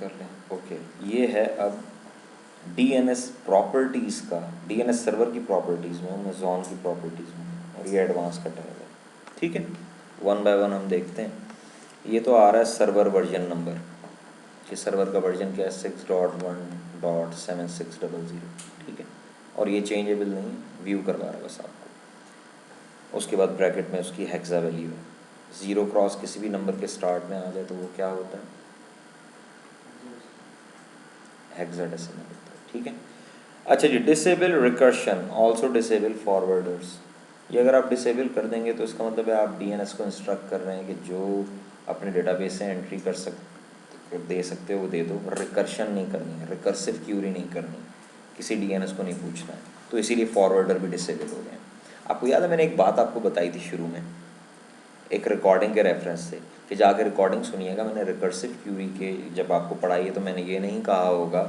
कर लें। ओके, ये है अब DNS प्रॉपर्टीज़ का, DNS सर्वर की प्रॉपर्टीज़ में हूँ मैं, जॉन की प्रॉपर्टीज़ में, और ये एडवांस का टैब है। ठीक है, वन बाय वन हम देखते हैं। ये तो आ रहा है सर्वर वर्जन नंबर, कि सर्वर का वर्जन क्या है, 6.1.7600। ठीक है, और ये चेंजेबल नहीं है, व्यू करवा रहा है बस आपको। उसके बाद ब्रैकेट में उसकी हेक्सा वैल्यू है, 0 क्रॉस किसी भी नंबर के स्टार्ट में आ जाए तो वो क्या होता है, हेक्साडेसिमल होता है। ठीक है, अच्छा जी, disable recursion, also disable forwarders. ये अगर आप डिसेबल कर देंगे तो इसका मतलब है आप DNS को इंस्ट्रक्ट कर रहे हैं कि जो अपने डेटाबेस से एंट्री कर दे सकते हो वो दे दो, रिकर्शन नहीं करनी है, रिकर्सिव क्यूरी नहीं करनी, किसी DNS को नहीं पूछना है, तो इसीलिए फॉरवर्डर भी डिसेबल हो गए हैं। आपको याद है मैंने एक बात आपको बताई थी शुरू में, एक रिकॉर्डिंग के रेफरेंस से, कि जाकर रिकॉर्डिंग सुनिएगा, मैंने रिकर्सिव क्यूरी के जब आपको पढ़ाई है तो मैंने ये नहीं कहा होगा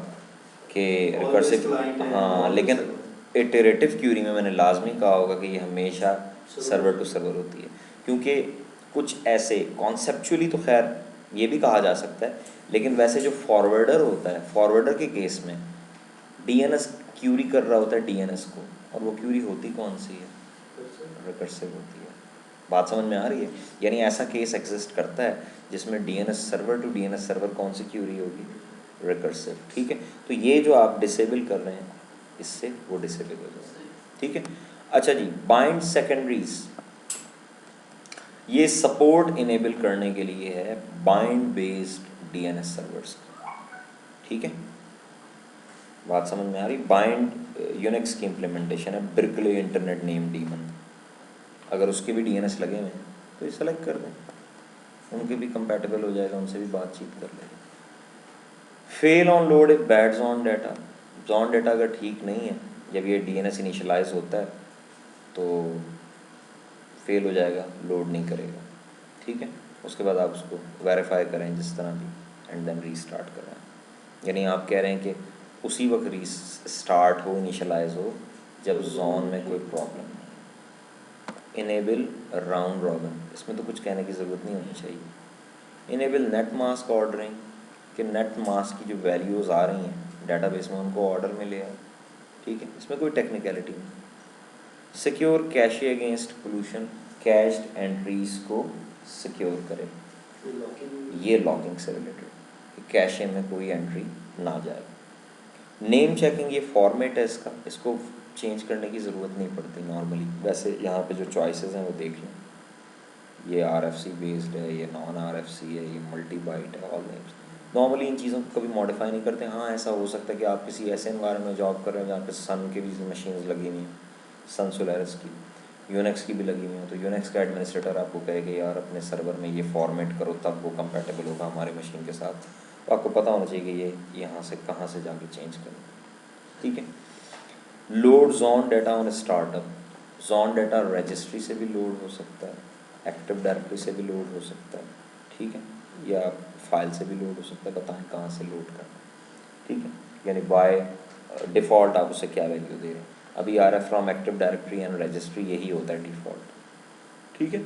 कि रिकर्सिव, हाँ, लेकिन इटरेटिव क्यूरी में मैंने लाजमी कहा होगा कि ये हमेशा सर्वर टू सर्वर होती है, क्योंकि कुछ ऐसे कॉन्सेप्चुअली तो खैर ये भी कहा जा सकता है, लेकिन वैसे जो फॉरवर्डर होता है, फॉरवर्डर के केस में DNS क्यूरी कर रहा होता है DNS को, और वो क्यूरी होती कौन सी है, रिकर्सिव होती है। बात समझ में आ रही है? यानी ऐसा केस एग्जिस्ट करता है जिसमें DNS server to DNS server कौन सी क्यूरी होगी, रिकर्सिव। ठीक है, तो ये जो आप डिसेबल कर रहे हैं इससे वो डिसेबल हो जाएगा। ठीक है, अच्छा जी, बाइंड सेकेंडरीज, ये सपोर्ट इनेबल करने के लिए है बाइंड बेस्ड DNS सर्वर्स। ठीक है, बात समझ में आ रही? बाइंड यूनिक्स की इम्प्लीमेंटेशन है, बिर्कले इंटरनेट नेम डीमन, अगर उसके भी DNS लगे हुए हैं तो ये सेलेक्ट कर दें, उनके भी कंपैटिबल हो जाएगा, उनसे भी बातचीत कर लेंगे। Fell on load if bad John data, John data अगर ठीक नहीं है, जब ये DNS इनिशलाइज होता है तो फेल हो जाएगा, लोड नहीं करेगा। ठीक है, उसके बाद आप उसको वेरीफाई करें जिस तरह भी, एंड देन रीस्टार्ट करें। यानी आप कह रहे हैं कि उसी वक्त रीस्टार्ट हो, इनिशलाइज हो जब जॉन में कोई प्रॉब्लम नहीं। इनेबल राउंड रॉबिन, इसमें तो कुछ कहने की ज़रूरत नहीं होनी चाहिए। इनेबल नेट मास्क ऑर्डरिंग, कि नेट मास्क की जो वैल्यूज़ आ रही हैं डेटाबेस में उनको ऑर्डर में ले आए। ठीक है, इसमें कोई टेक्निकलिटी नहीं। Secure cache against pollution, cached entries को सिक्योर करें, ये लॉगिंग से रिलेटेड, कि कैशे में कोई एंट्री ना जाए। नेम चेकिंग, ये फॉर्मेट है इसका, इसको चेंज करने की ज़रूरत नहीं पड़ती नॉर्मली। वैसे यहाँ पे जो चॉइसेस हैं वो देख लें, ये RFC बेस्ड है, ये नॉन RFC है, ये मल्टी बाइट है, ऑल नेम्स। नॉर्मली इन चीज़ों को कभी मॉडिफाई नहीं करते। हाँ, ऐसा हो सकता है कि आप किसी ऐसे एनवायरनमेंट में जॉब कर रहे हैं जहाँ पे सन की भी मशीन्स लगी हुई हैं, सन सोलारिस की, यूनिक्स की भी लगी हुई हैं, तो यूनिक्स का एडमिनिस्ट्रेटर आपको कहे कि यार अपने सर्वर में ये फॉर्मेट करो तब वो कंपैटिबल होगा हमारे मशीन के साथ, तो आपको पता होना चाहिए कि ये यहाँ से कहाँ से जाके चेंज करना। ठीक है, load John data on startup, John data registry से भी लोड हो सकता है, एक्टिव डायरेक्टरी से भी लोड हो सकता है। ठीक है, या फाइल से भी लोड हो सकता है, बताएं कहाँ से लोड करना है। ठीक है, यानी बाय डिफ़ॉल्ट आप उसे क्या वैल्यू दे रहे हैं। अभी आ रहा है from active directory and registry, यही होता है डिफ़ॉल्ट। ठीक है,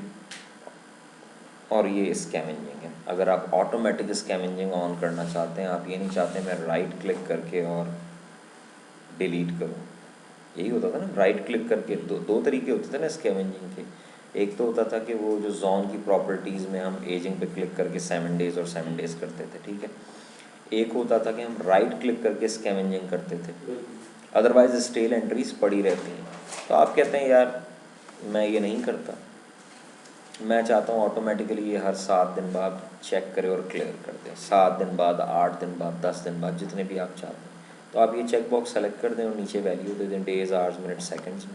और ये स्कैवेंजिंग है। अगर आप ऑटोमेटिक स्कैवेंजिंग ऑन करना चाहते हैं, आप ये नहीं चाहते मैं राइट क्लिक करके और डिलीट करूँ, यही होता था ना, राइट क्लिक करके। दो तरीके होते थे ना स्कैवेंजिंग के। एक तो होता था कि वो जो जॉन की प्रॉपर्टीज़ में हम एजिंग पे क्लिक करके 7 डेज़ और 7 डेज़ करते थे। ठीक है, एक होता था कि हम राइट क्लिक करके स्कैवेंजिंग करते थे, अदरवाइज स्टेल एंट्रीज पड़ी रहती हैं। तो आप कहते हैं यार मैं ये नहीं करता, मैं चाहता हूँ ऑटोमेटिकली ये हर 7 दिन बाद चेक करे और क्लियर कर दे, 7 दिन बाद, 8 दिन बाद, 10 दिन बाद, जितने भी आप चाहते हैं। तो आप ये चेक बॉक्स सेलेक्ट कर दें और नीचे वैल्यू दे दें डेज़, आवर्स, मिनट, सेकंड्स में।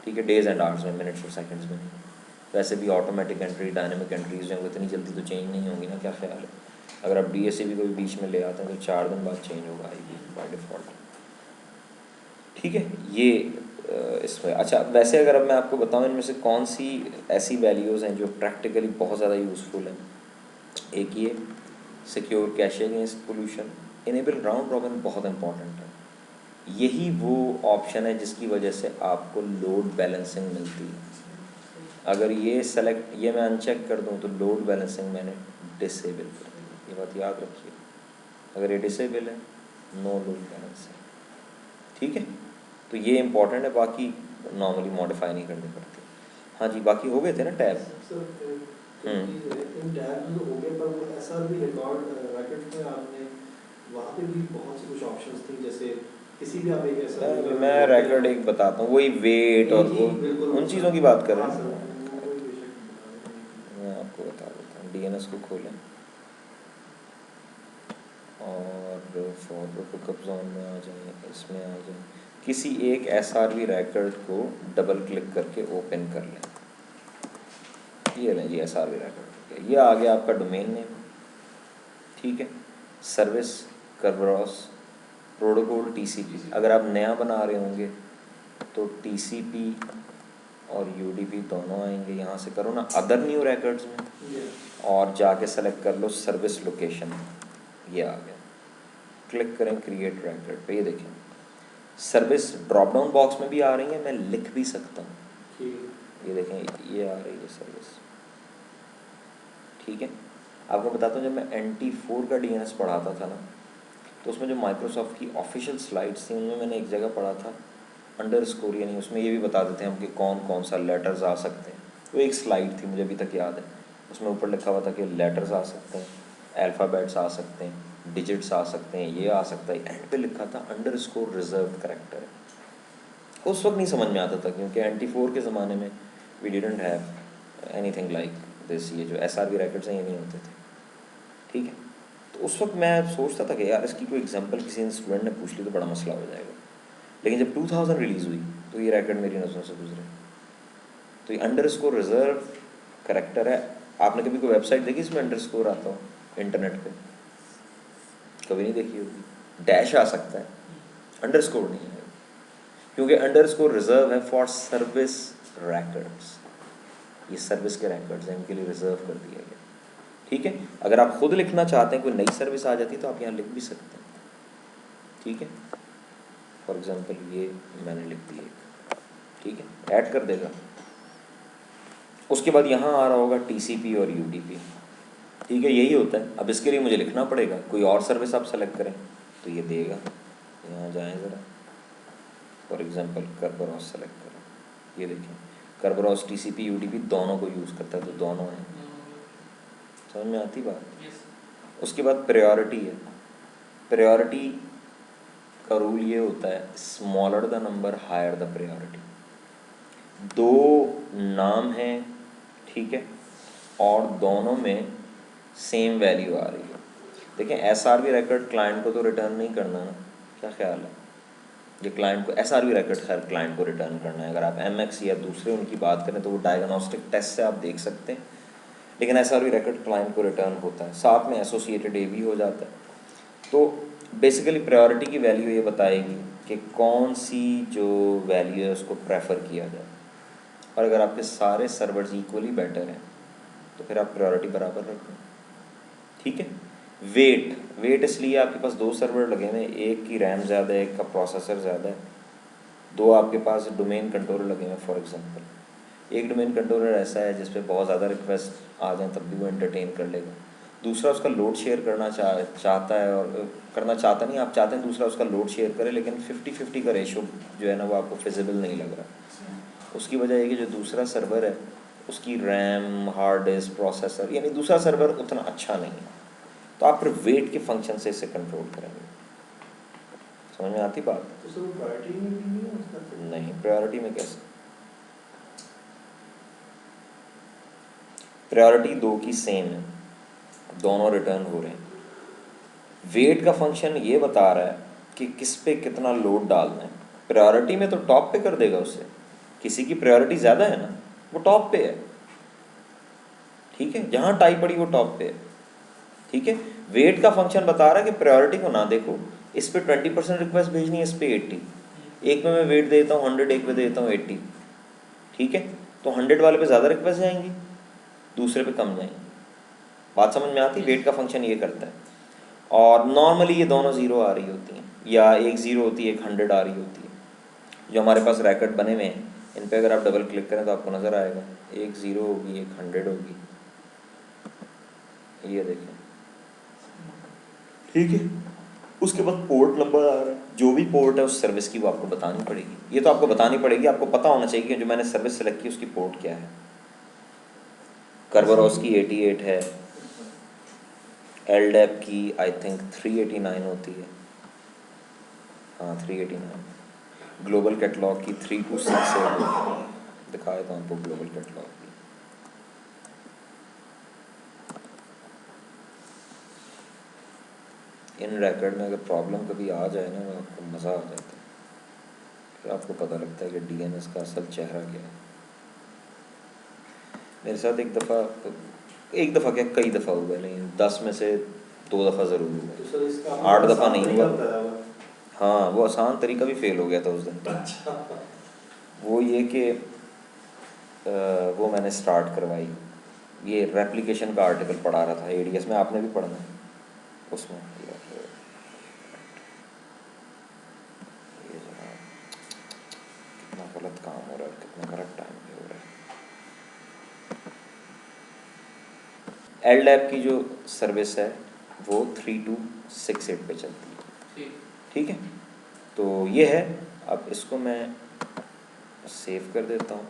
ठीक है, डेज़ एंड आवर्स में, मिनट्स और सेकंड्स में नहीं। वैसे भी ऑटोमेटिक एंट्री, डायनेमिक एंट्रीज जो हैं वो इतनी जल्दी तो चेंज नहीं होंगी ना, क्या ख्याल है? अगर आप DSA भी कोई बीच में ले आते हैं तो 4 दिन बाद चेंज होगा आएगी बाई डिफ़ॉल्ट। ठीक है, ये इसमें। अच्छा, वैसे अगर अब मैं आपको बताऊं इनमें से कौन सी ऐसी वैल्यूज़ हैं जो प्रैक्टिकली बहुत ज़्यादा यूज़फुल हैं। एक ये secure cache against pollution, enable round robin बहुत इंपॉर्टेंट है। यही वो ऑप्शन है जिसकी वजह से आपको लोड बैलेंसिंग मिलती है। अगर ये सेलेक्ट, मैं अनचेक कर दूं तो लोड बैलेंसिंग मैंने डिसेबल कर दी, ये बात याद रखिए। अगर ये डिसेबल है नो लोड बैलेंस है, ठीक है। तो ये इंपॉर्टेंट है, बाकी नॉर्मली मॉडिफाई नहीं करनी पड़ती। हाँ जी, बाकी हो गए थे ना टैब। इन टैब जो हो गए, पर वो ऐसा भी रिकॉर्ड रैकेट में आपने वहाँ पे भी बहुत सी कुछ ऑप्शंस थी, जैसे किसी भी आप एक ऐसा मैं रैकेट एक बताता हूँ, वही वेट और वो उन चीज़ों की बात कर रहे हैं ना। मैं आपको बता देता हूँ, डीएनएस को खोलें और फॉरवर्ड हुकअप जोन में आ जाए, इसमें आ जाए, किसी एक एसआरवी रैकेट को डबल क्लिक करके ओपन कर लें। ये लें जी एसआरवी रैकेट, ये आ गया आपका डोमेन नेम, ठीक है। सर्विस करबरॉस प्रोटोकॉल टीसीपी, अगर आप नया बना रहे होंगे तो टीसीपी और यूडीपी दोनों आएंगे। यहाँ से करो ना अदर न्यू रिकॉर्ड्स में और जाके सेलेक्ट कर लो सर्विस लोकेशन, ये आ गया। क्लिक करें क्रिएट रिकॉर्ड पे, ये देखें सर्विस ड्रॉप डाउन बॉक्स में भी आ रही है, मैं लिख भी सकता हूँ, ये देखें ये आ रही है सर्विस, ठीक है। आपको बताता हूँ, जब मैं NT4 का डीएनएस पढ़ाता था ना, तो उसमें जो माइक्रोसॉफ्ट की ऑफिशियल स्लाइड्स थी उनमें मैंने एक जगह पढ़ा था अंडरस्कोर, यानी उसमें ये भी बता देते हैं हम कि कौन कौन सा लेटर्स आ सकते हैं। वो एक स्लाइड थी, मुझे अभी तक याद है, उसमें ऊपर लिखा हुआ था कि लेटर्स आ सकते हैं, अल्फ़ाबेट्स आ सकते हैं, डिजिट्स आ सकते हैं, ये आ सकता है, एंड पे लिखा था अंडरस्कोर रिजर्व करैक्टर है। उस वक्त नहीं समझ में आता था क्योंकि NT4 के ज़माने में we didn't have anything like this, ये जो SRV रैकेट्स हैं ये नहीं होते थे, ठीक है। तो उस वक्त मैं सोचता था कि यार इसकी कोई एग्जांपल किसी स्टूडेंट ने पूछ ली तो बड़ा मसला हो जाएगा। लेकिन जब 2000 रिलीज़ हुई तो ये रैकेट मेरी नज़रों से गुजरे। तो ये अंडरस्कोर रिजर्व करैक्टर है। आपने कभी कोई वेबसाइट देखी इसमें अंडरस्कोर आता हो इंटरनेट पे? कभी नहीं देखी होगी। डैश आ सकता है, अंडरस्कोर नहीं है, क्योंकि अंडरस्कोर रिजर्व है फॉर सर्विस रैकेट्स। ये सर्विस के रैकेट्स हैं, इनके लिए रिजर्व कर दिया गया, ठीक है। अगर आप खुद लिखना चाहते हैं, कोई नई सर्विस आ जाती है तो आप यहाँ लिख भी सकते हैं, ठीक है। फॉर एग्जांपल ये मैंने लिख दी एक, ठीक है, ऐड कर देगा। उसके बाद यहाँ आ रहा होगा टीसीपी और यूडीपी, ठीक है, यही होता है। अब इसके लिए मुझे लिखना पड़ेगा, कोई और सर्विस आप सेलेक्ट करें तो ये देगा। यहाँ जाएँ ज़रा, फॉर एग्जांपल करबरॉस सेलेक्ट करें, ये देखें करबरॉस टीसीपी यूडीपी दोनों को यूज़ करता है, तो दोनों हैं। समझ में आती बात। उसके बाद प्रायोरिटी है। प्रायोरिटी का रूल ये होता है smaller the number higher the priority. दो नाम हैं, ठीक है, और दोनों में सेम वैल्यू आ रही है। देखें एसआरवी रिकॉर्ड क्लाइंट को तो रिटर्न नहीं करना ना, क्या ख्याल है? ये क्लाइंट को एसआरवी रिकॉर्ड खैर क्लाइंट को रिटर्न करना है। अगर आप एमएक्स या दूसरे उनकी बात करें तो वो डायग्नोस्टिक टेस्ट से आप देख सकते हैं, लेकिन एसआरवी रिकॉर्ड क्लाइंट को रिटर्न होता है, साथ में एसोसिएटेड ए भी हो जाता है। तो बेसिकली प्रायोरिटी की वैल्यू ये बताएगी कि कौन सी जो वैल्यू है उसको प्रेफर किया जाए। और अगर आपके सारे सर्वर्स इक्वली बेटर हैं तो फिर आप प्रायोरिटी बराबर रखें, ठीक है। वेट इसलिए आपके पास दो सर्वर लगे हुए हैं, एक की रैम ज़्यादा है, एक का प्रोसेसर ज़्यादा है, दो आपके पास डोमेन कंट्रोलर लगे हुए हैं। फॉर एग्जांपल एक डोमेन कंट्रोलर ऐसा है जिस पे बहुत ज़्यादा रिक्वेस्ट आ जाए तब भी वो एंटरटेन कर लेगा, दूसरा उसका लोड शेयर करना चाहता है, और करना चाहता नहीं, आप चाहते हैं दूसरा उसका लोड शेयर करे, लेकिन 50-50 का रेशो जो है ना वो आपको फिजिबल नहीं लग रहा। उसकी वजह है कि जो दूसरा सर्वर है उसकी रैम, हार्ड डिस्क, प्रोसेसर, यानी दूसरा सर्वर उतना अच्छा नहीं है, तो आप फिर वेट के फंक्शन से इसे कंट्रोल करेंगे। समझ में आती बात? तो सर प्रायोरिटी में भी नहीं है? नहीं, प्रायोरिटी में कैसे? प्रायोरिटी दो की सेम है, दोनों रिटर्न हो रहे हैं। वेट का फंक्शन ये बता रहा है कि किस पे कितना लोड डालना है। प्रायोरिटी में तो टॉप पे कर देगा उससे, किसी की प्रायोरिटी ज़्यादा है ना वो टॉप पे है, ठीक है, जहाँ टाइप पड़ी वो टॉप पे है, ठीक है। वेट का फंक्शन बता रहा है कि प्रायोरिटी को ना देखो, इस पे 20% रिक्वेस्ट भेजनी है, इस पे 80, एक में मैं वेट देता हूँ 100, एक में देता हूँ 80, ठीक है। तो 100 वाले पे ज़्यादा रिक्वेस्ट जाएंगी, दूसरे पे कम जाएंगी। बात समझ में आती? वेट का फंक्शन ये करता है। और नॉर्मली ये दोनों ज़ीरो आ रही होती हैं, या एक ज़ीरो होती है, एक 100 आ रही होती है। जो हमारे पास रैकेट बने हुए हैं इन पे अगर आप डबल क्लिक करें तो आपको नज़र आएगा एक 0 होगी, एक 100 होगी, ये देखें, ठीक है। उसके बाद पोर्ट नंबर आ रहा है, जो भी पोर्ट है उस सर्विस की वो आपको बतानी पड़ेगी। ये तो आपको बतानी पड़ेगी, आपको पता होना चाहिए कि जो मैंने सर्विस सेलेक्ट की उसकी पोर्ट क्या है। करबरॉस की 88 है, एलडैप की आई थिंक 389 होती है, हाँ 389। ग्लोबल कैटलॉग की 3268 होती है। दिखाया था आपको ग्लोबल कैटलॉग की। इन रिकॉर्ड में अगर प्रॉब्लम कभी आ जाए ना, आपको मज़ा आ जाता है, फिर आपको पता लगता है कि डीएनएस का असल चेहरा क्या है। मेरे साथ एक दफ़ा क्या कई दफ़ा हुआ है, नहीं 10 में से 2 दफ़ा ज़रूर हुआ तो है, सर इसका 8 दफ़ा नहीं हुआ। बताया हुआ। हाँ वो आसान तरीका भी फेल हो गया था उस दिन तो। अच्छा। वो ये कि वो मैंने स्टार्ट करवाई, ये रेप्लिकेशन का आर्टिकल पढ़ा रहा था एडीएस में, आपने भी पढ़ना है उसमें। ये जरा कितना गलत काम हो रहा है, कितना गलत टाइम पे हो रहा है। एलडैप की जो सर्विस है वो 3268 पे चलती है, ठीक है। तो ये है, अब इसको मैं सेव कर देता हूँ।